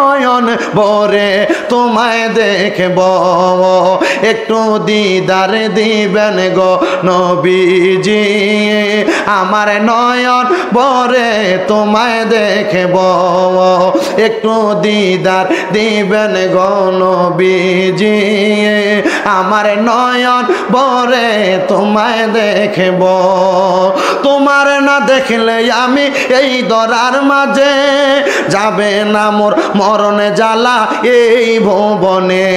নয়ন ভরে তোমায় দেখব, একটু দিদার দিবেন গো নবীজি, আমার নয়ন ভরে তোমায় দেখব, একটু দিদার দিবেন গো নবীজি, আমার নয়ন ভরে তোমায় দেখব। তোমার না দেখলে আমি এই ধরার মাঝে যাবে না মোর মরণে জ্বালা এই ভুবনে,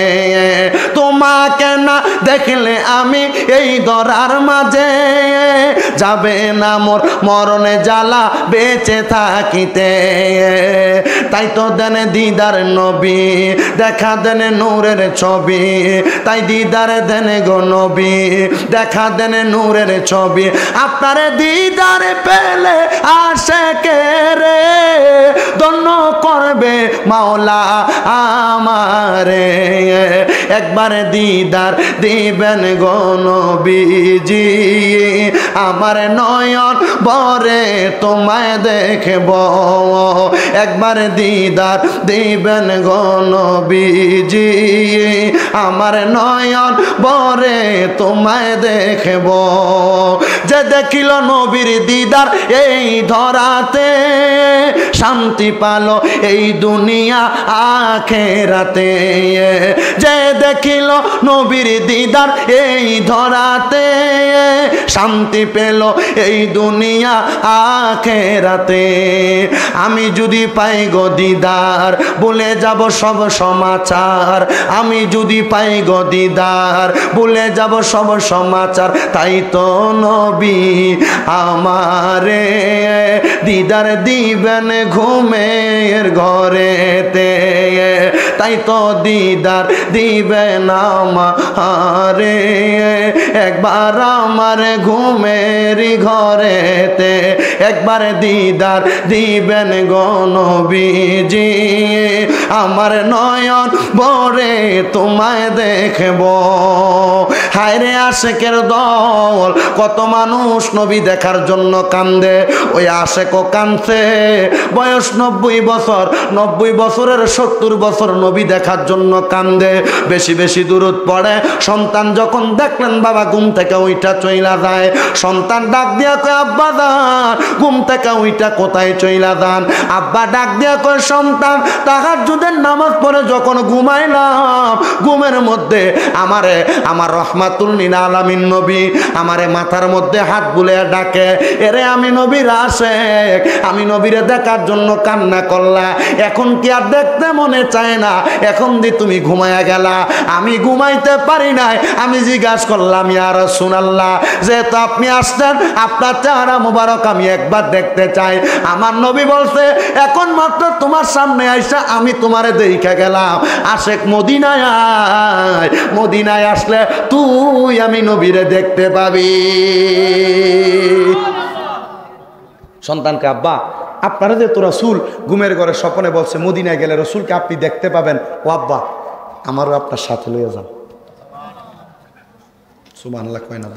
তোমাকে না দেখলে আমি এই ধরার মাঝে যাবে না মোর মরণে জ্বালা বেঁচে থাকিতে, তাই তো দেন দিদার নবী, দেখা দেন নূরের ছবি, তাই দিদার দেন গো নবী, দেখা দেন নূরের ছবি, আপনার দিদার পেলে আশেকে রে ধন্য করবে মাওলা আমারে, একবার দিদার দিবেন গো নবীজি, আমার নয়ন ভরে তোমায় দেখব, একবার দিদার দিবেন গো নবীজি, আমার নয়ন ভরে তোমায় দেখব। যে দেখিল নবীর দিদার এই ধরাতে শান্তি পালো এই দুনিয়া আখেরাতে, যে দেখিল নবীর দিদার এই ধরাতে শান্তি পেল এই দুনিয়া আখেরাতে। আমি যদি পাই গো দিদার ভুলে যাব সব সমাচার, আমি যদি পাই গো দিদার ভুলে যাব সব সমাচার, তাই তো নবী আমারে দিদার দিবেন ঘুমের ঘরেতে, তাই তো দিদার দিবেন আমারে একবার আমার ঘুমের ঘরেতে, একবার দিদার দিবেন গো নবীজি, আমার নয়ন ভরে তোমায় দেখব। হায়রে আশেকের দল, কত মানুষ নবী দেখার জন্য কান্দে, ওই আশেকও কান্দে, বয়স 90 বছর, 90 বছরের 70 বছর নবী দেখার জন্য কান্দে, বেশি বেশি দুরূদ পড়ে। সন্তান যখন দেখলেন বাবা ঘুম থেকে ওইটা চইলা যায়, সন্তান ডাক দিয়া কয় আব্বা যান, ঘুম থেকে ওইটা কোথায় চইলা যান? আব্বা ডাক দিয়া কয় সন্তান তাহাজ্জুদের নামাজ পড়ে যখন ঘুমাইলাম, ঘুমের মধ্যে আমারে আমার রহমাতুল লিল আলামিন নবী আমারে মাথার মধ্যে হাত বুলিয়ে ডাকে, এরে আমি নবীর আশেক, আমি নবীরে দেখার জন্য কান্না করলা, এখন কি আর দেখতে মনে চায় না? এখন দি তুমি ঘুমায়া গেলা, আমি ঘুমাইতে পারি নাই। আমি জিজ্ঞাসা করলাম ইয়া রাসূলুল্লাহ, যেহেতু আপনি আসছেন আপনার চেহারা মুবারক আমি একবার দেখতে চাই। আমার নবী বলছে এখন মাত্র তোমার সামনে আইসা আমি তোমারে দেখে গেলাম, আশেক মদিনায় আয়, মদিনায় আসলে তুই আমি নবীরে দেখতে পাবি। সন্তানকে আব্বা আপনারা যে তো রাসূল ঘুমের ঘরে স্বপ্নে বলছে মদিনায় গেলে রাসূলকে আপনি দেখতে পাবেন, ও আব্বা আমারও আপনার সাথে লইয়া যান। সুবহানাল্লাহ কয় না?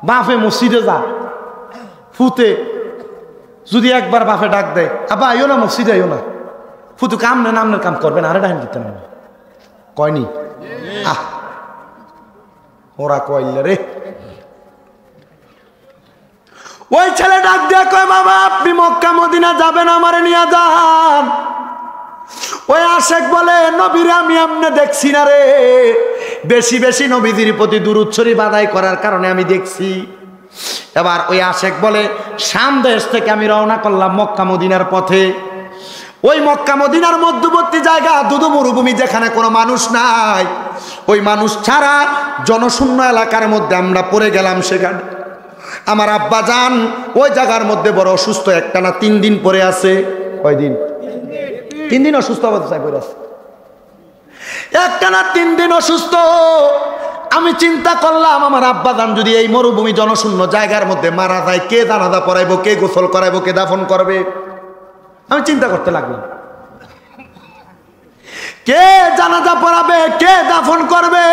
বাপে মসজিদে যা, ফুতে যদি একবার বাপে ডাক দেয় আব্বা আইও না মসজিদে আইও না, ফুতু কাম নেন আমনের কাম করবেন, আরে ডাইন দিতে না কয়নি? আহ ওরা কইলে রে, ওই ছেলে ডাক দিয়া কয় বাবা আপনি মক্কা মদিনা যাবেন, আমারে নিয়ে যান। ওই আশেক বলে নবীরে আমি এমনে দেখছি না রে, বেশি বেশি নবীজির প্রতি দুরূদ শরীফ আদায় করার কারণে আমি দেখছি। এবার ওই আশেক বলে শাম দেশ থেকে আমি রওনা করলাম মক্কা মদিনার পথে, ওই মক্কা মদিনার মধ্যবর্তী জায়গা দুধু মরুভূমি, যেখানে কোনো মানুষ নাই, ওই মানুষ ছাড়া জনশূন্য এলাকার মধ্যে আমরা পড়ে গেলাম। সেখানে আমার আব্বা জান ওই জায়গার মধ্যে বড় অসুস্থ, একটানা 3 দিন পরে আছে। কয়দিন? 3 দিন অসুস্থ অবস্থায় পড়ে আছে, একটানা 3 দিন অসুস্থ। আমি চিন্তা করলাম আমার আব্বা জান যদি এই মরুভূমি জনশূন্য জায়গার মধ্যে মারা যায়, কে জানাজা পড়াইবো, কে গোসল করাইবো, কে দাফন করবে? আমি চিন্তা করতে লাগলাম কে জানাজা পড়াবে, কে দাফন করবে।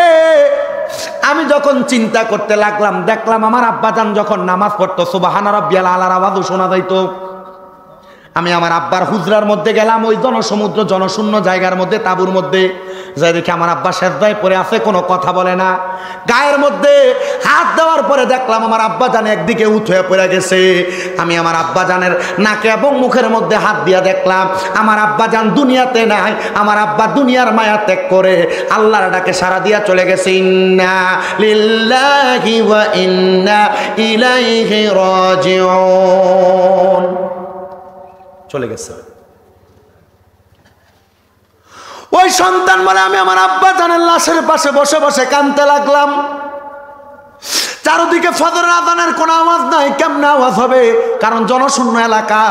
আমি যখন চিন্তা করতে লাগলাম দেখলাম আমার আব্বাজান যখন নামাজ পড়তো সুবহান রাব্বিয়াল আলার আওয়াজও শোনা যাইতো। আমি আমার আব্বার হুজরার মধ্যে গেলাম, ওই জনসমুদ্র জনশূন্য জায়গার মধ্যে, তাঁবুর মধ্যে যাই দেখি আমার আব্বা সেজদায় পড়ে আছে, কোনো কথা বলে না। গায়ের মধ্যে হাত দেওয়ার পরে দেখলাম আমার আব্বা জান একদিকে উঠে পড়ে গেছে। আমি আমার আব্বা জানের নাকে এবং মুখের মধ্যে হাত দিয়া দেখলাম আমার আব্বা জান দুনিয়াতে নাই, আমার আব্বা দুনিয়ার মায়া ত্যাগ করে আল্লাহর ডাকে সাড়া দিয়া চলে গেছে। ইন্না লিল্লাহি ওয়া ইন্না ইলাইহি রাজিউন, চলে গেছে। ওই সন্তান বলে আমি আমার আব্বা জানের লাশের পাশে বসে বসে কাঁদতে লাগলাম। চারদিকে ফজরের আযানের কোনো আওয়াজ নাই, কেমনে আওয়াজ হবে? কারণ জনশূন্য এলাকা।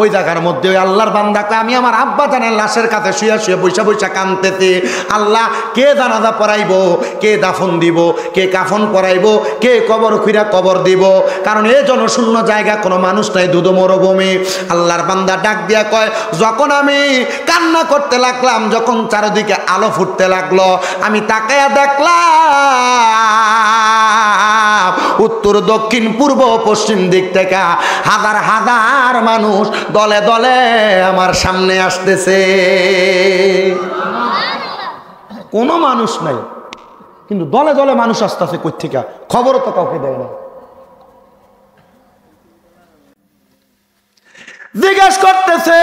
ওই জায়গার মধ্যে ওই আল্লাহর বান্দাকে আমি আমার আব্বা জানের লাশের কাছে শুয়ে শুয়ে বৈশা বৈশা কাঁদতেছি। আল্লাহ, কে জানাজা পড়াইব, কে দাফন দিব, কে কাফন পরাইব, কে কবর খুঁড়া কবর দিব? কারণ এই জনশূন্য জায়গা, কোনো মানুষ নাই, দুধ মরুভূমি। আল্লাহর বান্দা ডাক দিয়া কয়, যখন আমি কান্না করতে লাগলাম, যখন চারদিকে আলো ফুটতে লাগলো, আমি তাকায়া দেখলাম উত্তর দক্ষিণ পূর্ব পশ্চিম দিক থেকে হাজার হাজার মানুষ দলে দলে আমার সামনে আসতেছে। কোনো মানুষ নাই, কিন্তু দলে দলে মানুষ আসতেছে কই থেকে, খবরও তো কাউকে দেয় না। জিজ্ঞেস করতেছে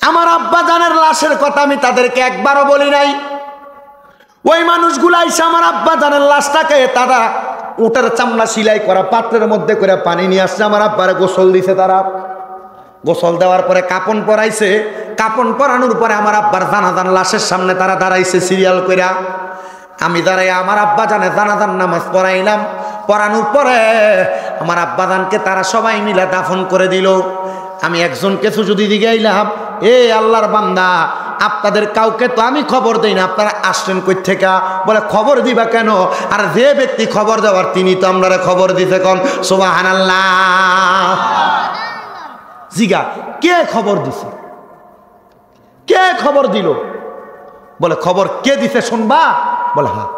আমার আব্বা জানের লাশের কথা, আমি তাদেরকে একবারও বলি নাই। ওই মানুষগুলা এসে আমার আব্বা জানের লাশটাকে তারা উটের চামড়া সিলাই করা পাত্রের মধ্যে করে পানি নিয়ে আসছে, আমার আব্বারে গোসল দিছে। তারা গোসল দেওয়ার পরে কাপন পরাইছে। কাপন পরানোর পরে আমার আব্বার জানাজান লাশের সামনে তারা দাঁড়াইছে সিরিয়াল কইরা। আমি দাঁড়াই আমার আব্বা জানের জানাজান নামাজ পড়াইলাম। পড়ানোর পরে আমার আব্বা জানকে তারা সবাই মিলে দাফন করে দিল। আমি একজনকে সুযোদি দিগাইলাম, এ আল্লাহর বান্দা, আপনাদের কাউকে তো আমি খবর দেই না, আপনারা আসছেন কই থেকে? বলে খবর দিবা কেন? আর যে ব্যক্তি খবর দেওয়ার তিনি তো আপনারা খবর দিতে কোন। সুবহানাল্লাহ। জিগা, কে খবর দিছে? কে খবর দিল? বলে খবর কে দিছে শুনবা? বলে হ্যাঁ।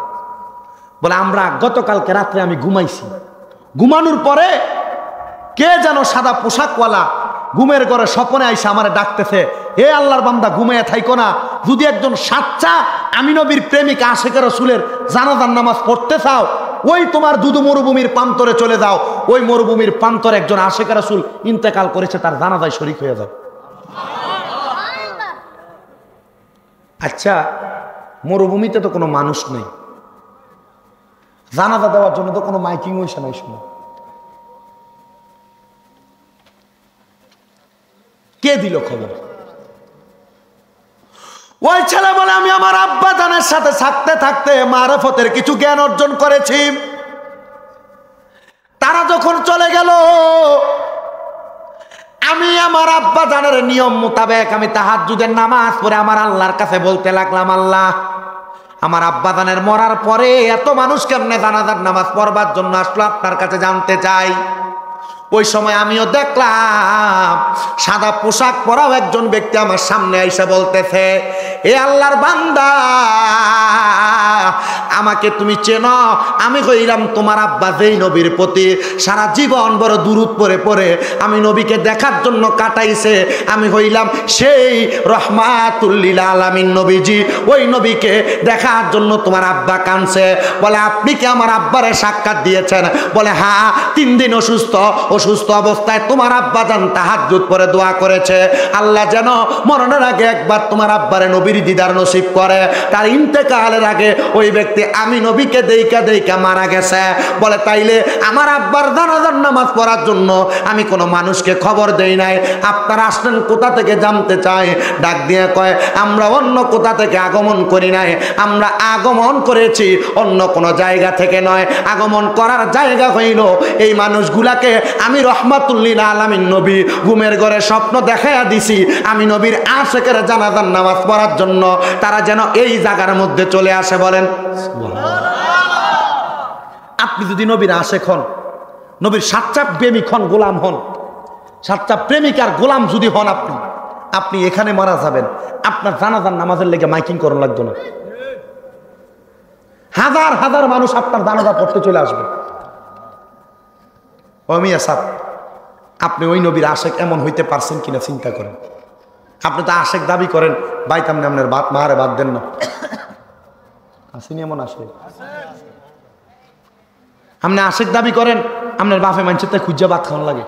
বলে আমরা গতকালকে রাত্রে আমি ঘুমাইছি, ঘুমানোর পরে কে যেন সাদা পোশাকওয়ালা ঘুমের ঘরে স্বপ্নে আইসা আমারে ডাকতেছে, হে আল্লাহর বান্দা ঘুমাইয়া থাইকো না, যদি একজন সাচ্চা আমি নবীর প্রেমিক আশিকের রাসূলের জানাজার নামাজ পড়তে চাও, ওই তোমার দুদু মরুভূমির প্রান্তরে চলে যাও। ওই মরুভূমির প্রান্তরে একজন আশিকের রাসূল ইন্তেকাল করেছে, তার জানাজায় শরীক হয়ে যাও। আচ্ছা, মরুভূমিতে তো কোনো মানুষ নেই, জানাজা দেওয়ার জন্য তো কোনো মাইকিং হইছে নাই, শুনো কে দিল খবর? ওই ছেলে বলে আমি আমার আব্বা জানের সাথে থাকতে থাকতে মারফতের কিছু জ্ঞান অর্জন করেছি। তারা যখন চলে গেল, আমি আমার আব্বা জানের নিয়ম মোতাবেক আমি তাহাজ্জুদের নামাজ পড়ে আমার আল্লাহর কাছে বলতে লাগলাম, আল্লাহ, আমার আব্বা জানের মরার পরে এত মানুষ কেমনে জানাজার নামাজ পড়বার জন্য আসলো, আপনার কাছে জানতে চাই। ওই সময় আমিও দেখলাম সাদা পোশাক পরাও একজন ব্যক্তি আমার সামনে আইসা বলতেছে, এ আল্লাহর বান্দা, আমাকে তুমি চেনো? আমি কইলাম তোমার আব্বা যেই নবীর প্রতি সারা জীবন বড় দুরূদ পড়ে পড়ে আমি নবীকে দেখার জন্য কাটাইছে, আমি কইলাম সেই রহমাতুল লিল আলামিন নবীজি, ওই নবীকে দেখার জন্য তোমার আব্বা কাঁদছে। বলে আপনি কি আমার আব্বারে সাক্ষাৎ দিয়েছেন? বলে হ্যাঁ, 3 দিন অসুস্থ অবস্থায় তোমার আব্বা জান তাহাজ্জুদ পড়ে দোয়া করেছে, আল্লাহ যেন মরণের আগে একবার তোমার আব্বারে নবীর দিদার নসিব করে। তার ইন্তেকালের আগে ওই ব্যক্তি আমি নবীকে দেইকা দেইকা মারা গেছে। বলে তাইলে আমার আব্বার জানাজার নামাজ পড়ার জন্য আমি কোনো মানুষকে খবর দেই নাই, আপনারা আসলেন কোথা থেকে জানতে চাই? ডাক দিয়ে কয়, আমরা অন্য কোথা থেকে আগমন করি নাই, আমরা আগমন করেছি অন্য কোনো জায়গা থেকে নয়। আগমন করার জায়গা হইল এই মানুষগুলাকে আমি রহমাতুল লিল আলামিন নবী ঘুমের ঘরে স্বপ্ন দেখাইয়া দিছি, আমি নবীর আশিকের জানাজার নামাজ পড়ার জন্য তারা যেন এই জায়গার মধ্যে চলে আসে। বলেন আপনি যদি নবীর আশিক হন, নবীর সাচ্চা প্রেমিক হন, গোলাম হন, সাচ্চা প্রেমিক আর গোলাম যদি হন, আপনি এখানে মারা যাবেন, আপনার জানাজার নামাজের লেগে মাইকিং করানো লাগতো না। হাজার হাজার মানুষ আপনার জানাজা পড়তে চলে আসবে। আপনি ওই নবীর আশেক এমন হইতে পারছেন কিনা চিন্তা করেন। আপনি তো আশেক দাবি করেন, বাইতাম না আপনার বাদ মারে বাদ দেন না, আসেনি এমন আশেক? আপনি আশেক দাবি করেন, আপনার বাপে মানুষের তাই খুঁজা ভাত খাওয়ান লাগে।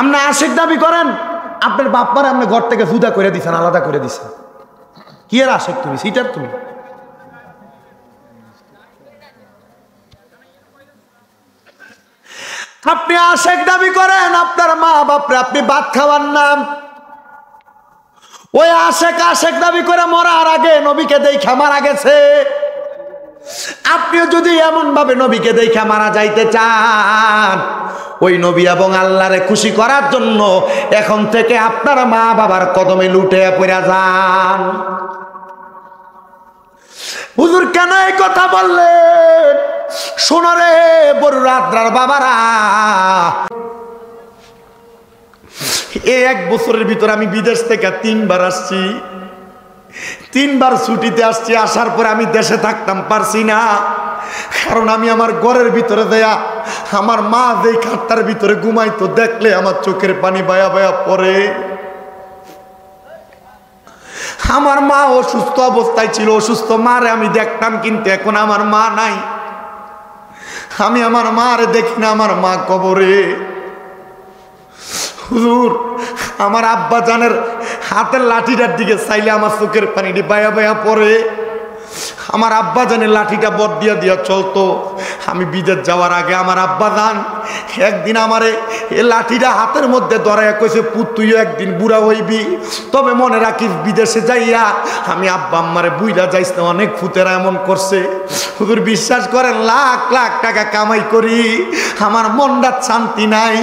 আপনি আশেক দাবি করেন, আপনার বাপ্পারে আপনি ঘর থেকে জুদা করে দিচ্ছেন, আলাদা করে দিচ্ছেন। কি এর আশেক তুমি? সিটার তুমি? আপনি আশেক দাবি করেন, আপনার মা বাপরে আপনি ভাত খাওয়ার নাম। ওই আশেক দাবি করে মরার আগে নবীকে দেখা মারা গেছে। আপনিও যদি এমন ভাবে নবীকে দেখা মারা যাইতে চান, ওই নবী এবং আল্লাহরে খুশি করার জন্য এখন থেকে আপনার মা বাবার কদমে লুটে পড়ে যান। হুজুর কেন এই কথা বললেন? শোনো রে বড় রাত্রার বাবারা, এই 1 বছরের ভিতরে আমি বিদেশ থেকে 3 বার আসছি, 3 বার ছুটিতে আসছি। আসার পরে আমি দেশে থাকতাম পারছি না, কারণ আমি আমার ঘরের ভিতরে দেয়া আমার মা যেই খাটটার ভিতরে ঘুমাইতো, দেখলে আমার চোখের পানি বায়া বায়া পড়ে। আমার মা অসুস্থ অবস্থায় ছিল, অসুস্থ মারে আমি দেখতাম, কিন্তু এখন আমার মা নাই। আমি আমার মারে দেখি না, আমার মা কবরে। হুজুর আমার আব্বা জানের হাতের লাঠিটার দিকে চাইলে আমার চোখের পানিটি বায়া বায়া পড়ে। আমার আব্বা জানের লাঠিটা বর দিয়া দিয়া চলতো। আমি বিদেশ যাওয়ার আগে আমার আব্বা জান একদিন আমারে এ লাঠিটা হাতের মধ্যে ধরাইয়া কইছে, পুত তুইও একদিন বুড়া হইবি, তবে মনে রাখিস বিদেশে যাইয়া আমি আব্বা আম্মারে বুইলা যাইস না। অনেক ফুতেরা এমন করছে। হুজুর বিশ্বাস করেন, লাখ লাখ টাকা কামাই করি, আমার মনটা শান্তি নাই।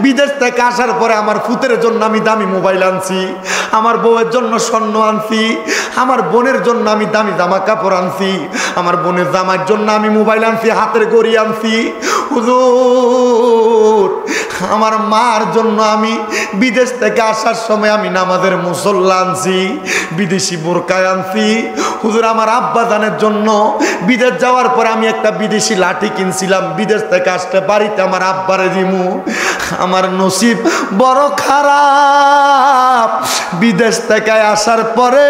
বিদেশ থেকে আসার পরে আমার ফুতের জন্য আমি দামি মোবাইল আনছি, আমার বউয়ের জন্য স্বর্ণ আনছি, আমার বোনের জন্য আমি দামি জামা কাপড় আনছি, আমার বোনের জামার জন্য আমি মোবাইল আনছি, হাতের ঘড়ি আনছি। হুজুর আমার মার জন্য আমি বিদেশ থেকে আসার সময় আমি নামাজের মুসল্লা আনছি, বিদেশি বোরকায় আনছি। হুজুর আমার আব্বা জানের জন্য বিদেশ যাওয়ার পরে আমি একটা বিদেশি লাঠি কিনছিলাম, বিদেশ থেকে আসতে বাড়িতে আমার আব্বারে দিমু। আমার নসিব বড় খারাপ, বিদেশ থেকে আসার পরে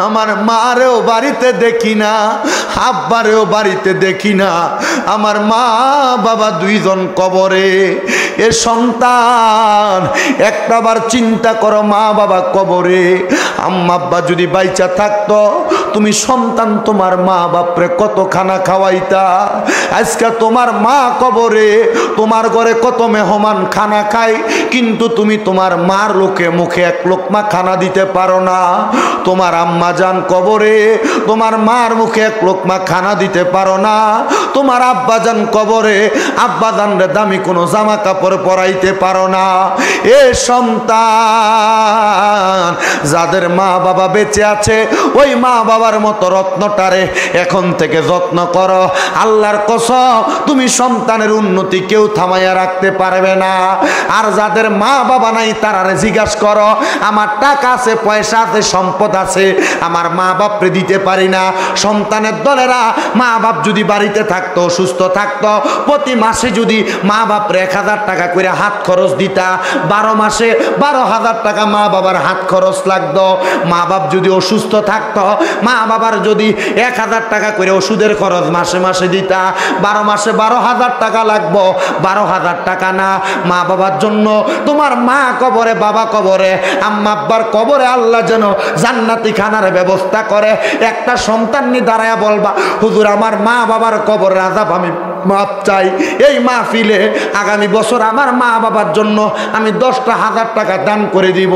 আমার মারেও বাড়িতে দেখি না, আব্বারেও বাড়িতে দেখি না। আমার মা বাবা 2 জন কবরে। এ সন্তান একটাবার চিন্তা করো, মা বাবা কবরে, আম্মা আব্বা যদি বাইচা থাকতো, তুমি সন্তান তোমার মা বাপরে কত খানা খাওয়াইতা। আজকে তোমার মা কবরে, তোমার ঘরে কত মেহমান খানা খায়, কিন্তু তুমি তোমার মার লোকে মুখে 1 লোকমা খানা দিতে পারো না। তোমার আম্মা জান কবরে, তোমার মার মুখে 1 লোকমা খানা দিতে পারো না। তোমার আব্বা জান কবরে, আব্বা জান রে দামি কোনো জামা কাপড় পরাইতে পারো না। এ সন্তান যাদের মা বাবা বেঁচে আছে, ওই মা বাবার মতো রত্নটারে এখন থেকে যত্ন করো। আল্লাহর কসম তুমি সন্তানের উন্নতি কেউ থামাইয়া রাখতে পারবে না। আর যাদের মা বাবা নাই তারারে জিজ্ঞাসা করো, আমার টাকা আছে, পয়সা আছে, সম্পদ আছে, আমার মা বাপরে দিতে পারি না। সন্তানের দলেরা মা বাপ যদি বাড়িতে থাকতো, সুস্থ থাকতো, প্রতি মাসে যদি মা বাপরে 1000 টাকা করে হাত খরচ দিতা, 12 মাসে 12,000 টাকা মা বাবার হাত খরচ লাগতো। মা বাপ যদি অসুস্থ থাকতো, মা বাবার যদি 1000 টাকা করে ওষুধের খরচ মাসে মাসে দিতা, 12 মাসে 12,000 টাকা লাগবো। 12,000 টাকা না, মা বাবার জন্য তোমার মা কবরে, বাবা কবরে, আম্মা আব্বার কবরে আল্লাহ যেন জান্নাতি খানার ব্যবস্থা করে। একটা সন্তান নিয়ে দাঁড়ায়া বলবা, হুজুর আমার মা বাবার কবর আযাব আমি মাপ চাই। এই মাহফিলে আগামী বছর আমার মা বাবার জন্য আমি 10,000 টাকা দান করে দিব।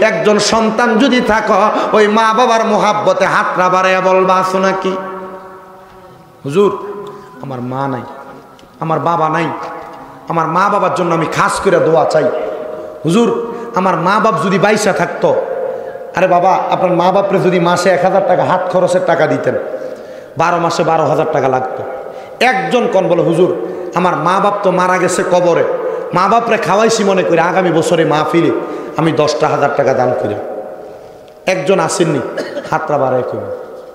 একজন সন্তান যদি থাকো, ওই মা বাবার মোহাব্বতে হাতটা বাড়াইয়া বলবা, আছো নাকি? হুজুর আমার মা নাই, আমার বাবা নাই, আমার মা বাবার জন্য আমি খাস করে দোয়া চাই। হুজুর আমার মা বাপ যদি বাইসা থাকতো, আরে বাবা আপনার মা বাপরে যদি মাসে 1000 টাকা হাত খরচের টাকা দিতেন, 12 মাসে 12,000 টাকা লাগতো। একজন কোন বলে, হুজুর আমার মা বাপ তো মারা গেছে কবরে, মা বাপরে খাওয়াইছি মনে করে আগামী বছরে মাহফিলে আমি 10,000 টাকা দান করি। একজন আসেননি, হাতটা বাড়ায় করি,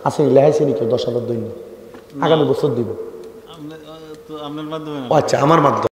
আসেনি, লেহাইছেনি কেউ 10,000 দৈনিক, আগামী বছর দিব। আচ্ছা আমার মাধ্যমে।